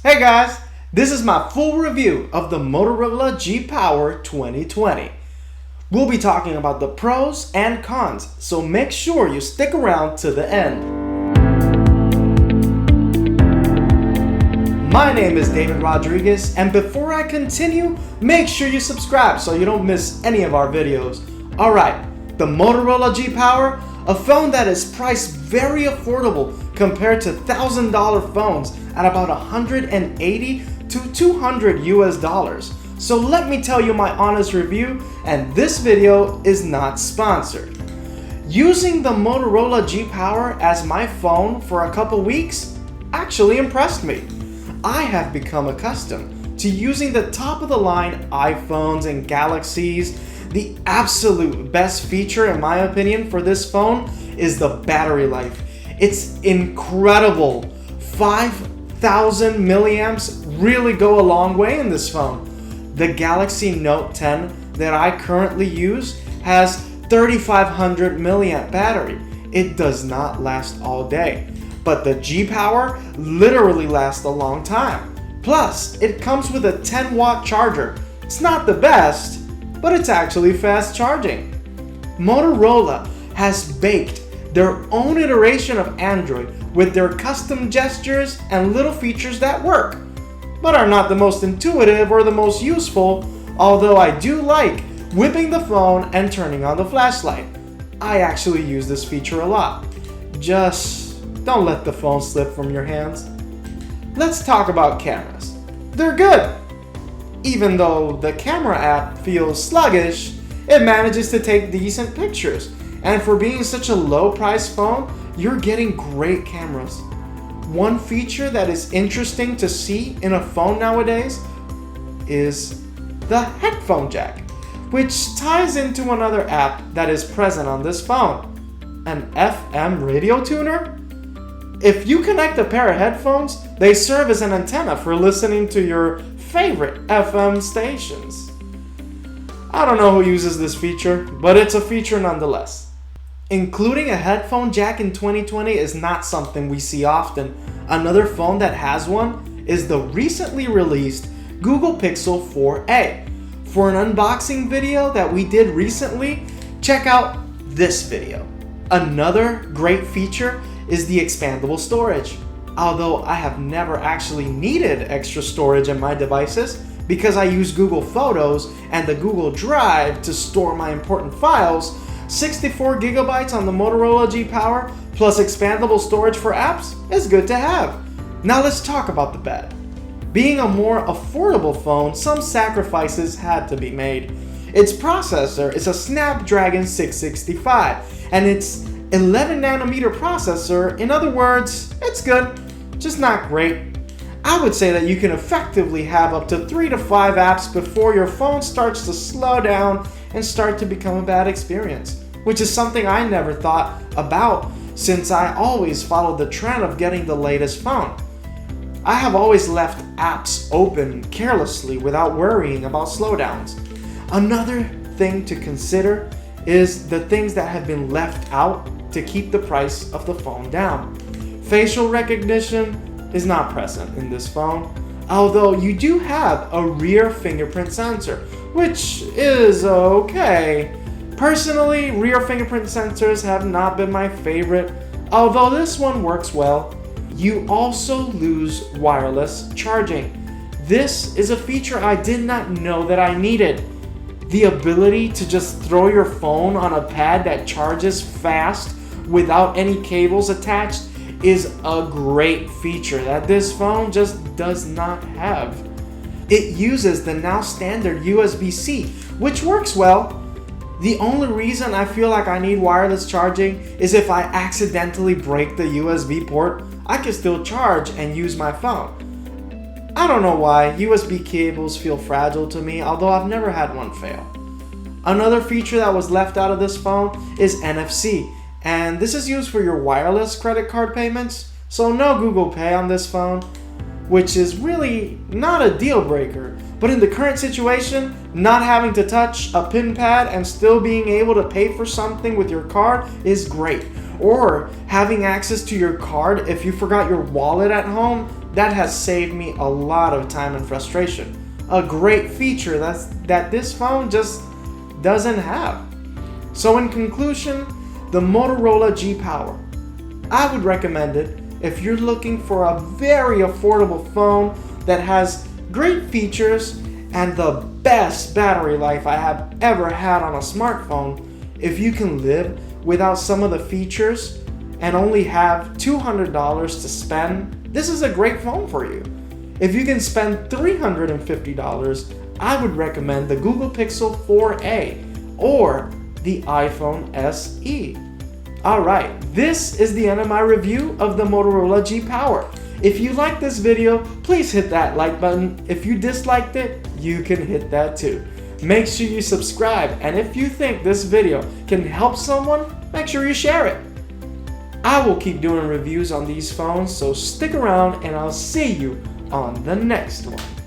Hey guys, this is my full review of the Motorola G Power 2020. We'll be talking about the pros and cons, so make sure you stick around to the end. My name is David Rodriguez, and before I continue, make sure you subscribe so you don't miss any of our videos. Alright, the Motorola G Power, a phone that is priced very affordable compared to $1,000 phones at about $180 to $200 US. So let me tell you my honest review, and this video is not sponsored. Using the Motorola G Power as my phone for a couple weeks actually impressed me. I have become accustomed to using the top of the line iPhones and Galaxies. The absolute best feature in my opinion for this phone is the battery life. It's incredible. 5,000 milliamps really go a long way in this phone. The Galaxy Note 10 that I currently use has 3,500 milliamp battery. It does not last all day, but the G Power literally lasts a long time. Plus, it comes with a 10-watt charger. It's not the best, but it's actually fast charging. Motorola has baked their own iteration of Android with their custom gestures and little features that work, but are not the most intuitive or the most useful, although I do like whipping the phone and turning on the flashlight. I actually use this feature a lot. Just don't let the phone slip from your hands. Let's talk about cameras. They're good. Even though the camera app feels sluggish, it manages to take decent pictures. And for being such a low price phone, you're getting great cameras. One feature that is interesting to see in a phone nowadays is the headphone jack, which ties into another app that is present on this phone, an FM radio tuner. If you connect a pair of headphones, they serve as an antenna for listening to your favorite FM stations. I don't know who uses this feature, but it's a feature nonetheless. Including a headphone jack in 2020 is not something we see often. Another phone that has one is the recently released Google Pixel 4a. For an unboxing video that we did recently, check out this video. Another great feature is the expandable storage. Although I have never actually needed extra storage in my devices because I use Google Photos and the Google Drive to store my important files, 64 gigabytes on the Motorola G Power plus expandable storage for apps is good to have. Now let's talk about the bad. Being a more affordable phone, some sacrifices had to be made. Its processor is a Snapdragon 665 and its 11 nanometer processor, in other words, it's good, just not great. I would say that you can effectively have up to 3 to 5 apps before your phone starts to slow down and start to become a bad experience, which is something I never thought about since I always followed the trend of getting the latest phone. I have always left apps open carelessly without worrying about slowdowns. Another thing to consider is the things that have been left out to keep the price of the phone down. Facial recognition is not present in this phone, although you do have a rear fingerprint sensor, which is okay. Personally, rear fingerprint sensors have not been my favorite, although this one works well. You also lose wireless charging. This is a feature I did not know that I needed. The ability to just throw your phone on a pad that charges fast without any cables attached is a great feature that this phone just does not have. It uses the now standard USB-C, which works well. The only reason I feel like I need wireless charging is if I accidentally break the USB port, I can still charge and use my phone. I don't know why USB cables feel fragile to me, although I've never had one fail. Another feature that was left out of this phone is NFC, and this is used for your wireless credit card payments, so no Google Pay on this phone, which is really not a deal breaker, but in the current situation, not having to touch a PIN pad and still being able to pay for something with your card is great. Or having access to your card if you forgot your wallet at home, that has saved me a lot of time and frustration. A great feature that this phone just doesn't have. So in conclusion, the Motorola G Power. I would recommend it if you're looking for a very affordable phone that has great features and the best battery life I have ever had on a smartphone. If you can live without some of the features and only have $200 to spend, this is a great phone for you. If you can spend $350, I would recommend the Google Pixel 4a or the iPhone SE. Alright, this is the end of my review of the Motorola G Power. If you liked this video, please hit that like button. If you disliked it, you can hit that too. Make sure you subscribe, and if you think this video can help someone, make sure you share it. I will keep doing reviews on these phones, so stick around and I'll see you on the next one.